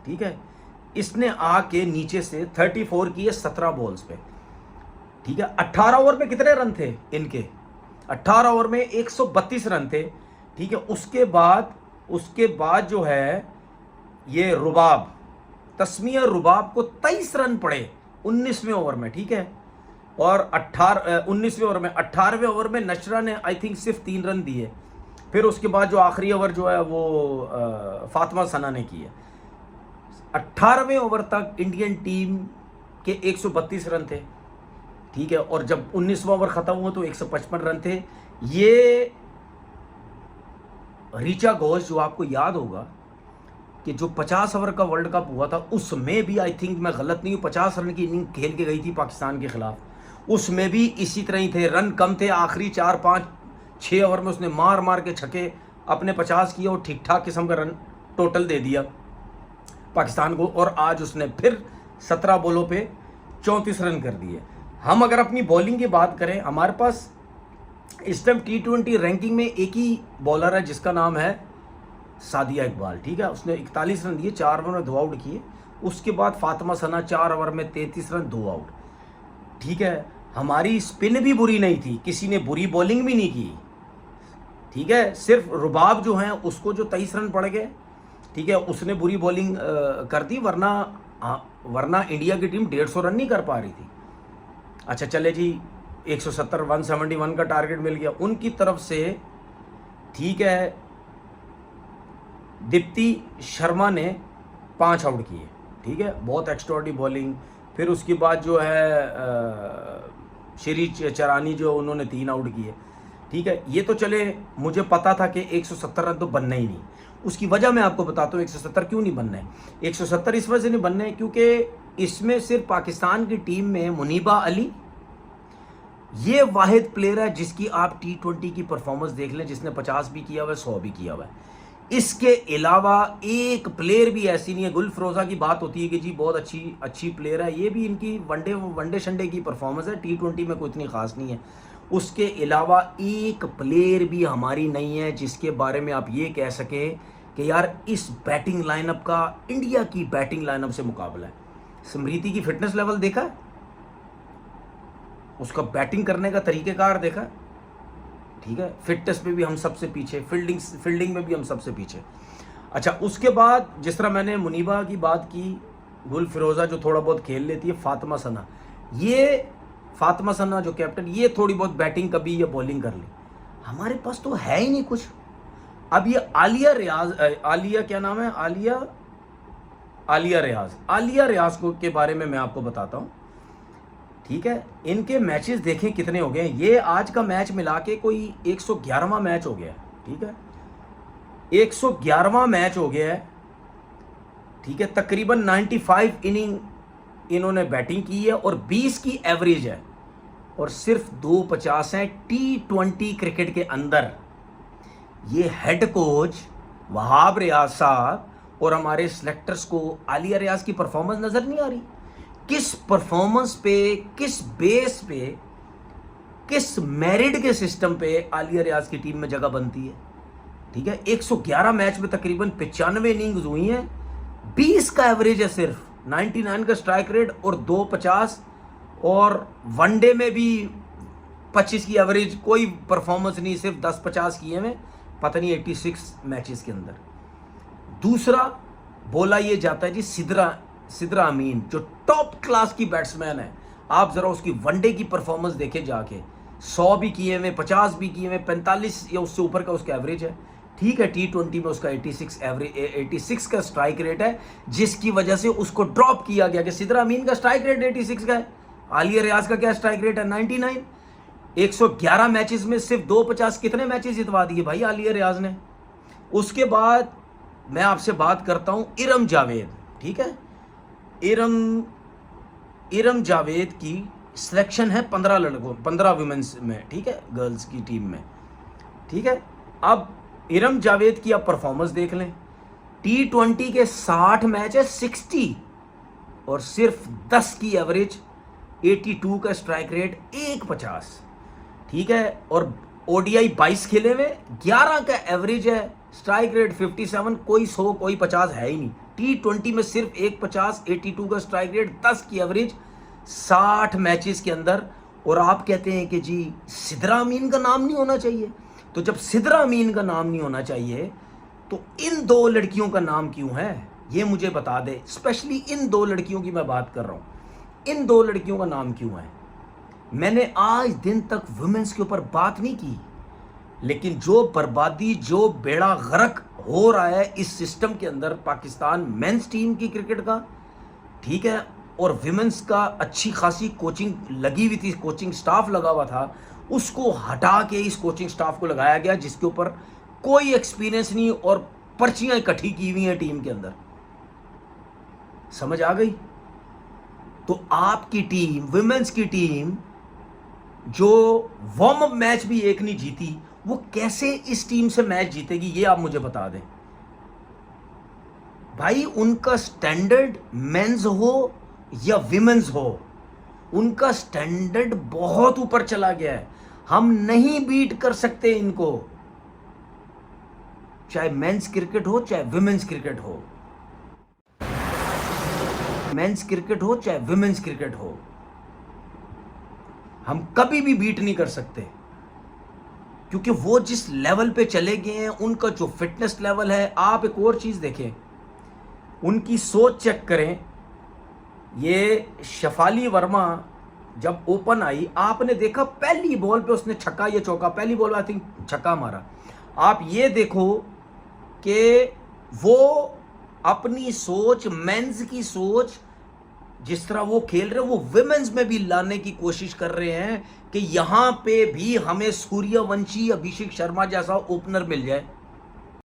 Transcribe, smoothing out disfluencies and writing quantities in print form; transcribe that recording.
ठीक है। इसने आके नीचे से 34 किए 17 बॉल्स पे, ठीक है। 18 ओवर में कितने रन थे इनके? 18 ओवर में 132 रन थे, ठीक है। उसके बाद जो है ये रुबाब, तस्मीया रुबाब को 23 रन पड़े 19वें ओवर में, ठीक है। और 19वें ओवर में 18वें ओवर में नशरा ने आई थिंक सिर्फ 3 रन दिए। फिर उसके बाद जो आखिरी ओवर जो है वो फातिमा सना ने किया। 18वें ओवर तक इंडियन टीम के 132 रन थे, ठीक है। और जब 19वां ओवर खत्म हुआ तो 155 रन थे। ये ऋचा घोष, जो आपको याद होगा कि जो 50 ओवर का वर्ल्ड कप हुआ था उसमें भी आई थिंक मैं गलत नहीं हूँ 50 रन की इनिंग खेल के गई थी पाकिस्तान के खिलाफ, उसमें भी इसी तरह ही थे, रन कम थे। आखिरी 4, 5, 6 ओवर में उसने मार मार के छक्के अपने 50 किया और ठीक ठाक किस्म का रन टोटल दे दिया पाकिस्तान को। और आज उसने फिर 17 बॉलों पे 34 रन कर दिए। हम अगर अपनी बॉलिंग की बात करें, हमारे पास इस टाइम T20 रैंकिंग में एक ही बॉलर है जिसका नाम है सादिया इकबाल, ठीक है। उसने 41 रन दिए, 4 ओवर में 2 आउट किए। उसके बाद फातिमा सना 4 ओवर में 33 रन 2 आउट, ठीक है। हमारी स्पिन भी बुरी नहीं थी, किसी ने बुरी बॉलिंग भी नहीं की, ठीक है। सिर्फ रुबाब जो है उसको जो 23 रन पड़ गए, ठीक है, उसने बुरी बॉलिंग कर दी, वरना इंडिया की टीम 150 रन नहीं कर पा रही थी। अच्छा चले जी, 170 171 का टारगेट मिल गया उनकी तरफ से, ठीक है। दीप्ति शर्मा ने 5 आउट किए, ठीक है, बहुत एक्स्ट्राऑर्डिनरी बॉलिंग। फिर उसके बाद जो है श्री चरानी जो उन्होंने 3 आउट किए, ठीक है। ये तो चले, मुझे पता था कि 170 रन तो बनना ही नहीं। उसकी वजह मैं आपको बताता हूँ 170 क्यों नहीं बनना है। 170 इस वजह से नहीं बनना है क्योंकि इसमें सिर्फ पाकिस्तान की टीम में मुनीबा अली ये वाहिद प्लेयर है जिसकी आप T20 की परफॉर्मेंस देख लें, जिसने 50 भी किया हुआ है, 100 भी किया हुआ है। इसके अलावा एक प्लेयर भी ऐसी नहीं है। गुल फरोजा की बात होती है कि जी बहुत अच्छी प्लेयर है, ये भी इनकी वनडे शंडे की परफॉर्मेंस है, T20 में कोई इतनी खास नहीं है। उसके अलावा एक प्लेयर भी हमारी नहीं है जिसके बारे में आप ये कह सके कि यार इस बैटिंग लाइनअप का इंडिया की बैटिंग लाइनअप से मुकाबला है। स्मृति की फिटनेस लेवल देखा है, उसका बैटिंग करने का तरीक़ेकार देखा, ठीक है। फिटनेस पे भी हम सबसे पीछे, फील्डिंग में भी हम सबसे पीछे। अच्छा, उसके बाद जिस तरह मैंने मुनीबा की बात की, गुल फिरोज़ा जो थोड़ा बहुत खेल लेती है, फातिमा सना जो कैप्टन, ये थोड़ी बहुत बैटिंग कभी या बॉलिंग कर ली। हमारे पास तो है ही नहीं कुछ। अब ये आलिया क्या नाम है, आलिया रियाज को के बारे में मैं आपको बताता हूँ, ठीक है। इनके मैचेस देखें कितने हो गए। ये आज का मैच मिला के कोई 111वां मैच हो गया है, ठीक है, 111वां मैच हो गया है, ठीक है। तकरीबन 95 इनिंग इन्होंने बैटिंग की है और 20 की एवरेज है और सिर्फ 250 हैं T20 क्रिकेट के अंदर। ये हेड कोच वहाब रियाज साहब और हमारे सिलेक्टर्स को आलिया रियाज की परफॉर्मेंस नजर नहीं आ रही। किस परफॉर्मेंस पे, किस बेस पे, किस मेरिट के सिस्टम पे आलिया रियाज की टीम में जगह बनती है, ठीक है। 111 मैच में तकरीबन 95 इनिंग्स हुई हैं, 20 का एवरेज है, सिर्फ 99 का स्ट्राइक रेट और 250, और वनडे में भी 25 की एवरेज, कोई परफॉर्मेंस नहीं, सिर्फ 10-50 किए हैं, पता नहीं 86 मैचेस के अंदर। दूसरा बोला ये जाता है जी सिदरा अमीन, जो टॉप क्लास की बैट्समैन है। आप जरा उसकी वनडे की परफॉर्मेंस देखें जाके, 100 भी किए हुए, 50 भी किए हुए, 45 या उससे ऊपर का उसका एवरेज है, ठीक है। T20 में उसका 86 का स्ट्राइक रेट है, जिसकी वजह से उसको ड्रॉप किया गया कि सिदरा अमीन का स्ट्राइक रेट 86 का है, आलिया रियाज का क्या स्ट्राइक रेट है 99। 111 मैचेस में सिर्फ 250 कितने मैचेस जितवा दिए भाई आलिया रियाज ने। उसके बाद मैं आपसे बात करता हूं इरम जावेद, ठीक है। इरम जावेद की सिलेक्शन है 15 वुमेन्स में, ठीक है, गर्ल्स की टीम में, ठीक है। अब इरम जावेद की आप परफॉर्मेंस देख लें, T20 के 60 मैच है 60 और सिर्फ 10 की एवरेज, 82 का स्ट्राइक रेट, 150, ठीक है। और ODI 22 खेले में 11 का एवरेज है, स्ट्राइक रेट 57, कोई 100 कोई 50 है ही नहीं, T20 में सिर्फ 150, 82 का स्ट्राइक रेट, 10 की एवरेज 60 मैचेस के अंदर। और आप कहते हैं कि जी सिद्रा अमीन का नाम नहीं होना चाहिए। तो जब सिद्रा अमीन का नाम नहीं होना चाहिए तो इन दो लड़कियों का नाम क्यों है, ये मुझे बता दे। स्पेशली इन दो लड़कियों की मैं बात कर रहा हूँ, इन दो लड़कियों का नाम क्यों है। मैंने आज दिन तक वुमेन्स के ऊपर बात नहीं की, लेकिन जो बर्बादी, जो बेड़ा गर्क हो रहा है इस सिस्टम के अंदर पाकिस्तान मेंस टीम की क्रिकेट का, ठीक है, और विमेंस का अच्छी खासी कोचिंग लगी हुई थी, कोचिंग स्टाफ लगा हुआ था, उसको हटा के इस कोचिंग स्टाफ को लगाया गया जिसके ऊपर कोई एक्सपीरियंस नहीं और पर्चियां इकट्ठी की हुई हैं टीम के अंदर। समझ आ गई? तो आपकी टीम, विमेंस की टीम, जो वार्म अप मैच भी एक नहीं जीती, वो कैसे इस टीम से मैच जीतेगी, ये आप मुझे बता दें भाई। उनका स्टैंडर्ड मेंस हो या विमेंस हो, उनका स्टैंडर्ड बहुत ऊपर चला गया है। हम नहीं बीट कर सकते इनको, चाहे मेंस क्रिकेट हो चाहे विमेंस क्रिकेट हो, मेंस क्रिकेट हो चाहे विमेंस क्रिकेट हो, हम कभी भी बीट नहीं कर सकते। क्योंकि वो जिस लेवल पे चले गए हैं, उनका जो फिटनेस लेवल है। आप एक और चीज देखें, उनकी सोच चेक करें। ये शफाली वर्मा जब ओपन आई, आपने देखा पहली बॉल पे उसने छक्का या चौका, पहली बॉल आई थिंक छक्का मारा। आप ये देखो कि वो अपनी सोच, मेंस की सोच, जिस तरह वो खेल रहे हैं, वो विमेंस में भी लाने की कोशिश कर रहे हैं कि यहां पे भी हमें सूर्यवंशी, अभिषेक शर्मा जैसा ओपनर मिल जाए।